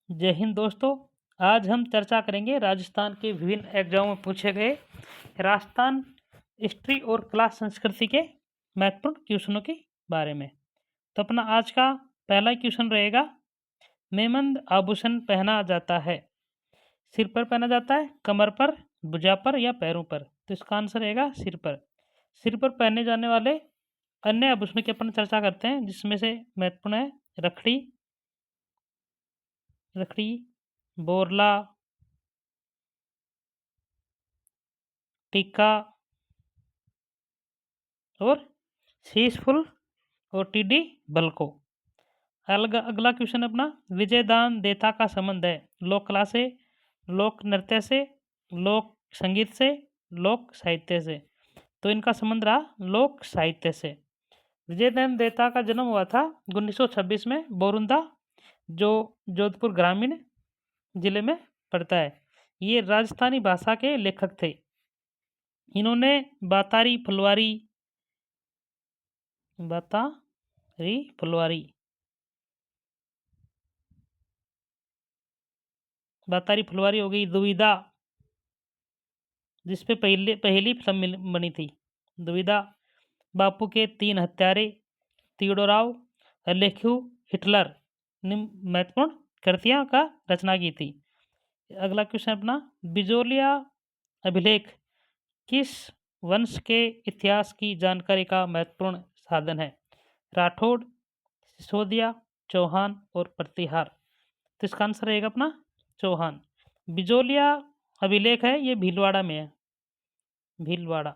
जय हिंद दोस्तों। आज हम चर्चा करेंगे राजस्थान के विभिन्न एग्जामों में पूछे गए राजस्थान हिस्ट्री और क्लास संस्कृति के महत्वपूर्ण क्वेश्चनों के बारे में। तो अपना आज का पहला क्वेश्चन रहेगा, मेमंद आभूषण पहना जाता है, सिर पर पहना जाता है, कमर पर, भुजा पर या पैरों पर? तो इसका आंसर रहेगा सिर पर। सिर पर पहने जाने वाले अन्य आभूषण की अपन चर्चा करते हैं, जिसमें से महत्वपूर्ण है रखड़ी, बोरला, टीका और शीशफुल और टीडी बल्को। अगला क्वेश्चन अपना, विजयदान देता का संबंध है लोक कला से, लोक नृत्य से, लोक संगीत से, लोक साहित्य से? तो इनका संबंध रहा लोक साहित्य से। विजयदान देता का जन्म हुआ था 1926 में बोरुंदा, जो जोधपुर ग्रामीण जिले में पड़ता है। ये राजस्थानी भाषा के लेखक थे। इन्होंने बातारी फुलवारी हो गई, दुविधा, जिसपे पहली फिल्म बनी थी दुविधा, बापू के 3 हत्यारे, तीडोराव, लेख्यू, हिटलर, महत्वपूर्ण कृतियां का रचना की थी। अगला क्वेश्चन अपना, बिजोलिया अभिलेख किस वंश के इतिहास की जानकारी का महत्वपूर्ण साधन है? राठौड़, सिसोदिया, चौहान और प्रतिहार? तो इसका आंसर रहेगा अपना चौहान। बिजोलिया अभिलेख है, ये भीलवाड़ा में है, भीलवाड़ा।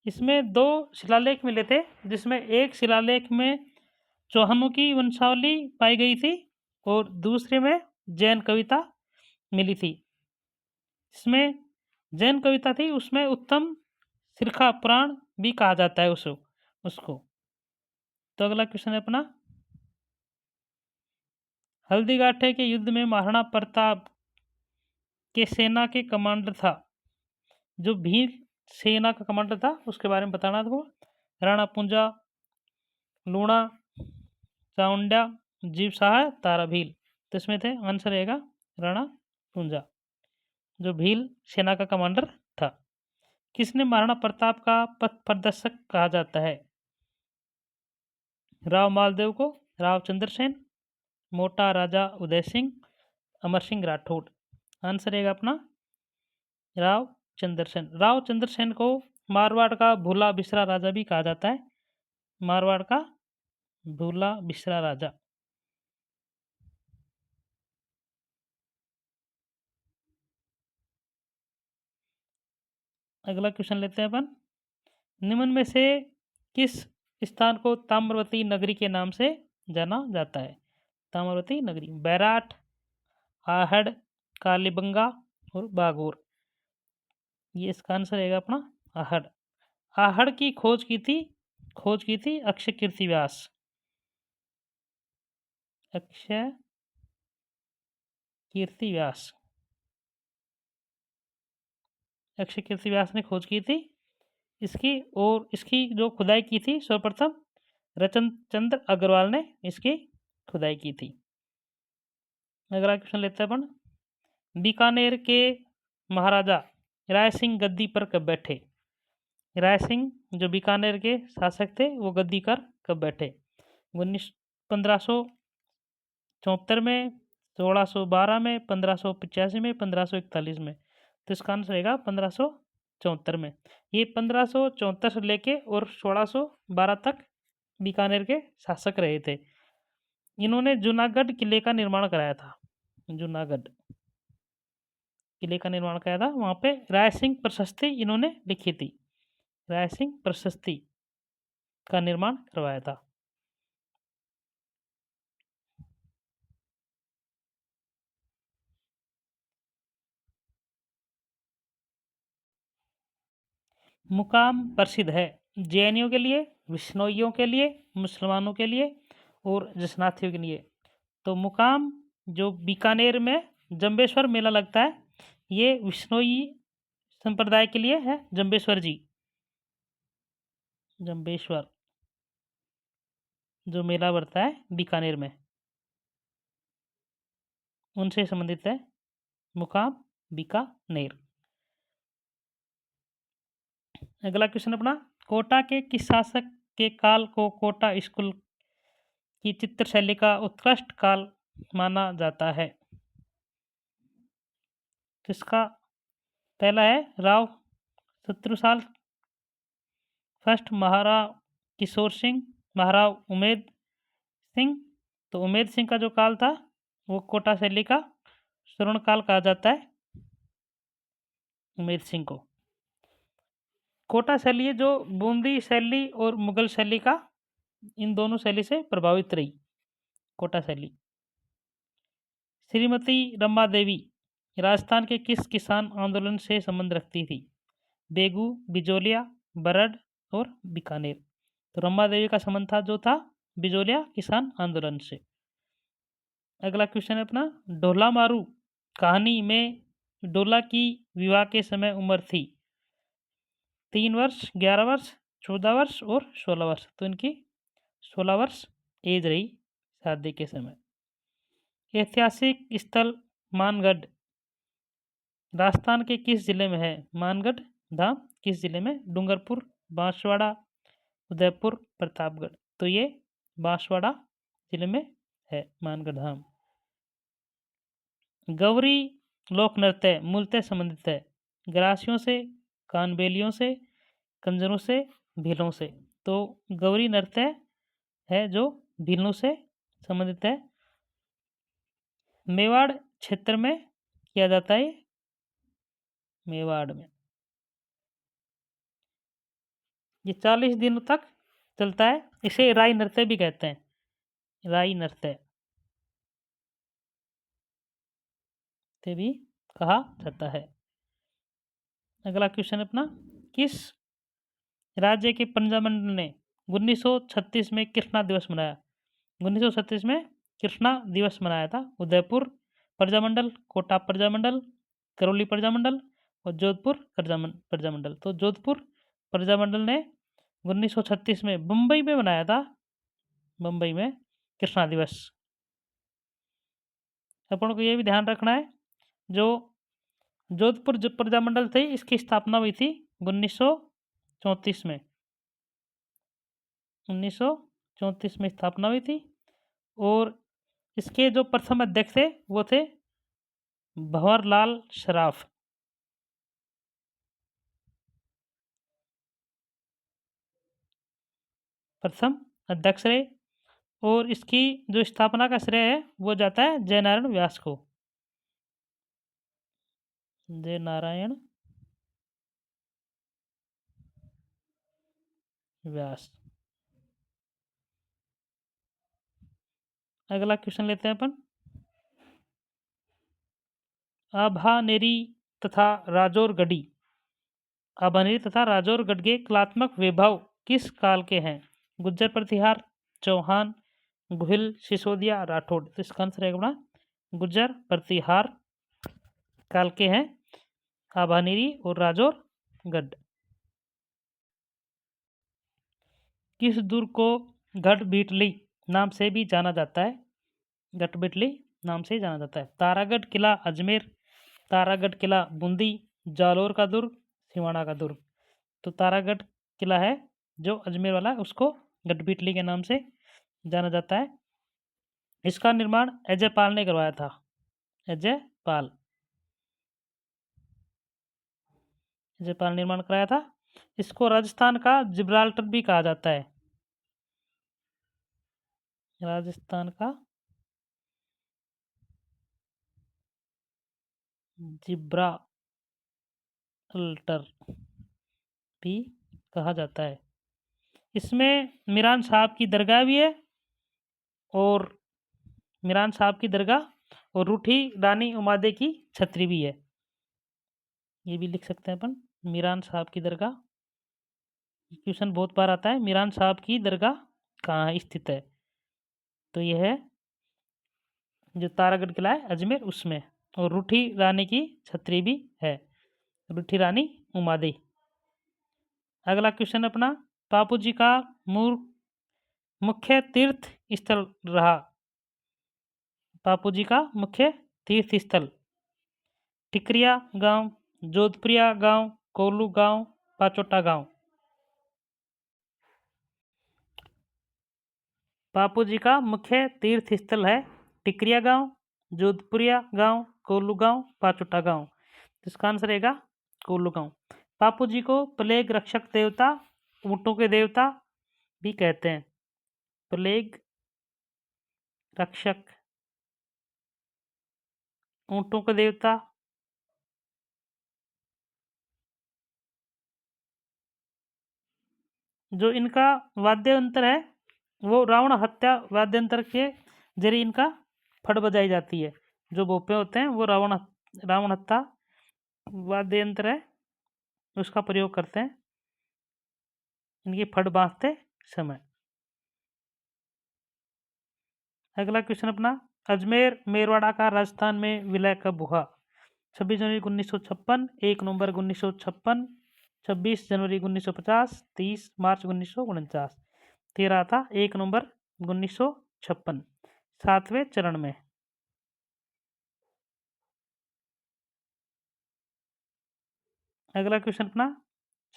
इसमें 2 शिलालेख मिले थे, जिसमें एक शिलालेख में चौहानों की वंशावली पाई गई थी और दूसरे में जैन कविता मिली थी। इसमें जैन कविता थी, उसमें उत्तम सिरखा पुराण भी कहा जाता है उसको। तो अगला क्वेश्चन है अपना, हल्दीघाटी के युद्ध में महाराणा प्रताप के सेना के कमांडर था, जो भील सेना का कमांडर था, उसके बारे में बताना था। राणा पुंजा, लूणा, चाउंडा, जीव शाह, तारा भील? तो इसमें थे आंसर रहेगा राणा पुंजा, जो भील सेना का कमांडर था। किसने महाराणा प्रताप का पथ प्रदर्शक कहा जाता है? राव मालदेव को, राव चंद्रसेन, मोटा राजा उदय सिंह, अमर सिंह राठौड़? आंसर रहेगा अपना राव चंद्रसेन। राव चंद्रसेन को मारवाड़ का भूला बिसरा राजा भी कहा जाता है, मारवाड़ का भूला बिसरा राजा। अगला क्वेश्चन लेते हैं अपन, निम्न में से किस स्थान को ताम्रवती नगरी के नाम से जाना जाता है? ताम्रवती नगरी, बैराट, आहड़, कालीबंगा और बागोर? ये इसका आंसर रहेगा अपना आहड़। आहड़ की खोज की थी अक्षय कीर्ति व्यास। अक्षय कीर्ति व्यास ने खोज की थी इसकी, और इसकी जो खुदाई की थी सर्वप्रथम रतन चंद्र अग्रवाल ने इसकी खुदाई की थी। अगला क्वेश्चन लेते हैं अपन, बीकानेर के महाराजा राय सिंह गद्दी पर कब बैठे? राय सिंह जो बीकानेर के शासक थे, वो गद्दी पर कब बैठे? 1574 में, 1612 में, 1585 में, 1541 में? तो इसका आंसर रहेगा 1574 में। ये 1574 से लेके और 1612 तक बीकानेर के शासक रहे थे। इन्होंने जूनागढ़ किले का निर्माण कराया था, जूनागढ़ किले का निर्माण कराया था। वहाँ पे राय सिंह प्रशस्ति इन्होंने लिखी थी, राय सिंह प्रशस्ति का निर्माण करवाया था। मुकाम प्रसिद्ध है जैनियों के लिए, विष्णोइयों के लिए, मुसलमानों के लिए और जसनाथियों के लिए। तो मुकाम जो बीकानेर में जंबेश्वर मेला लगता है, ये विष्णोई संप्रदाय के लिए है, जंबेश्वर जी, जंबेश्वर जो मेला बढ़ता है बीकानेर में, उनसे संबंधित है मुकाम बीकानेर। अगला क्वेश्चन अपना, कोटा के किस शासक के काल को कोटा स्कूल की चित्रशैली का उत्कृष्ट काल माना जाता है? किसका? पहला है राव शत्रुसाल, फर्स्ट महाराव किशोर सिंह, महाराव उमेद सिंह। तो उमेद सिंह का जो काल था वो कोटा शैली का स्वर्ण काल कहा जाता है उमेद सिंह को। कोटा शैली है जो बूंदी शैली और मुगल शैली का, इन दोनों शैली से प्रभावित रही कोटा शैली। श्रीमती रमा देवी राजस्थान के किस किसान आंदोलन से संबंध रखती थी? बेगू, बिजोलिया, बरड और बीकानेर। तो रमा देवी का संबंध था जो था बिजोलिया किसान आंदोलन से। अगला क्वेश्चन है अपना, ढोला मारू कहानी में डोला की विवाह के समय उम्र थी? 3 वर्ष, 11 वर्ष, 14 वर्ष और 16 वर्ष। तो इनकी 16 वर्ष एज रही शादी के समय। ऐतिहासिक स्थल मानगढ़ राजस्थान के किस जिले में है? मानगढ़ धाम किस जिले में? डूंगरपुर, बांसवाड़ा, उदयपुर, प्रतापगढ़। तो ये बांसवाड़ा जिले में है मानगढ़ धाम। गौरी लोक नृत्य मूलतः संबंधित है ग्रासियों से, कानबेलियों से, कंजरों से, भीलों से। तो गौरी नृत्य है जो भीलों से संबंधित है। मेवाड़ क्षेत्र में किया जाता है, मेवाड़ में ये 40 दिनों तक चलता है। इसे राई नृत्य भी कहते हैं, राई नृत्य से भी कहा जाता है। अगला क्वेश्चन अपना, किस राज्य के प्रजामंडल ने 1936 में कृष्णा दिवस मनाया? 1936 में कृष्णा दिवस मनाया था। उदयपुर प्रजामंडल, कोटा प्रजामंडल, करौली प्रजामंडल और जोधपुर प्रजामंडल। तो जोधपुर प्रजामंडल ने 1936 में मुंबई में मनाया था, मुंबई में कृष्णा दिवस। अपन को ये भी ध्यान रखना है जो जोधपुर जो प्रजामंडल थे इसकी स्थापना हुई थी 1934 में, 1934 में स्थापना हुई थी। और इसके जो प्रथम अध्यक्ष थे वो थे भंवरलाल सराफ। प्रथम अध्यक्ष रहे और इसकी जो स्थापना का श्रेय है वो जाता है जयनारायण व्यास को, जयनारायण व्यास। अगला क्वेश्चन लेते हैं अपन, आभानेरी तथा राजौरगढ़ी, आभानेरी तथा राजौरगढ़ के कलात्मक वैभव किस काल के हैं? गुज्जर प्रतिहार, चौहान, गुहिल, सिसोदिया, राठौड़। तो इसका आंसर है अपना गुज्जर प्रतिहार काल के हैं आभानेरी और राजौरगढ़। किस दुर्ग को गढ़बिटली नाम से भी जाना जाता है? गढ़बिटली नाम से जाना जाता है। तारागढ़ किला अजमेर, तारागढ़ किला बूंदी, जालोर का दुर्ग, सिवाना का दुर्ग। तो तारागढ़ किला है जो अजमेर वाला उसको गढ़बिटली के नाम से जाना जाता है। इसका निर्माण अजय पाल ने करवाया था, अजय पाल, अजय पाल निर्माण कराया था। इसको राजस्थान का जिब्राल्टर भी कहा जाता है, राजस्थान का जिब्राल्टर भी कहा जाता है। इसमें मीरान साहब की दरगाह भी है और मीरान साहब की दरगाह और रूठी रानी उमादे की छतरी भी है। ये भी लिख सकते हैं अपन, मीरान साहब की दरगाह। क्वेश्चन बहुत बार आता है, मीरान साहब की दरगाह कहाँ स्थित है? तो यह है जो तारागढ़ किला है अजमेर उसमें, और रूठी रानी की छतरी भी है, रूठी रानी उमादे। अगला क्वेश्चन अपना, बापू जी का मूल मुख्य तीर्थ स्थल रहा? बापू जी का मुख्य तीर्थ स्थल टिकरिया गांव, जोधपुरिया गांव, कोल्लू गांव, पाचोटा गांव। बापू जी का मुख्य तीर्थ स्थल है टिकरिया गांव, जोधपुरिया गांव, कोल्लू गांव, पाचोटा गांव। इसका आंसर रहेगा कोल्लू गांव। बापू जी को प्लेग रक्षक देवता, ऊँटों के देवता भी कहते हैं। प्लेग रक्षक, ऊँटों के देवता। जो इनका वाद्य यंत्र है वो रावण हत्या वाद्य यंत्र के जरिए इनका फड़ बजाई जाती है। जो भोपे होते हैं वो रावण हत्या वाद्य यंत्र है, उसका प्रयोग करते हैं इनकी फड़ बांधते समय। अगला क्वेश्चन अपना, अजमेर मेरवाड़ा का राजस्थान में विलय कब हुआ? 26 जनवरी 1956, 1 नवंबर 1956, 26 जनवरी 1950, 30 मार्च 1949। 13 था 1 नवंबर 1956, 7वें चरण में। अगला क्वेश्चन अपना,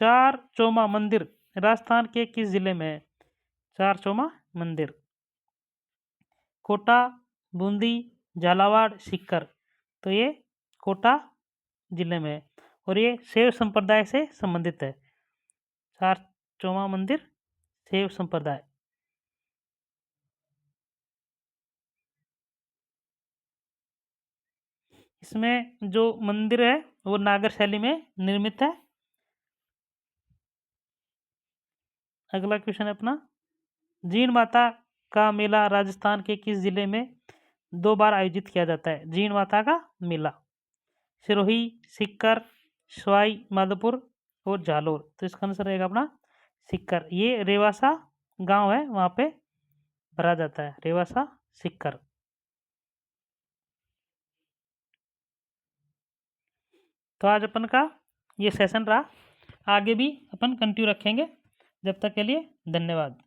चार चौमा मंदिर राजस्थान के किस जिले में है? चार चौमा मंदिर कोटा, बूंदी, झालावाड़, सीकर। तो ये कोटा जिले में है और ये शैव संप्रदाय से संबंधित है। चार चौमा मंदिर शैव संप्रदाय। इसमें जो मंदिर है वो नागर शैली में निर्मित है। अगला क्वेश्चन है अपना, जीण माता का मेला राजस्थान के किस जिले में 2 बार आयोजित किया जाता है? जीण माता का मेला सिरोही, सीकर, सवाई माधोपुर और जालोर। तो इसका आंसर रहेगा अपना सीकर। ये रेवासा गांव है, वहाँ पे भरा जाता है, रेवासा सीकर। तो आज अपन का ये सेशन रहा, आगे भी अपन कंटिन्यू रखेंगे। जब तक के लिए धन्यवाद।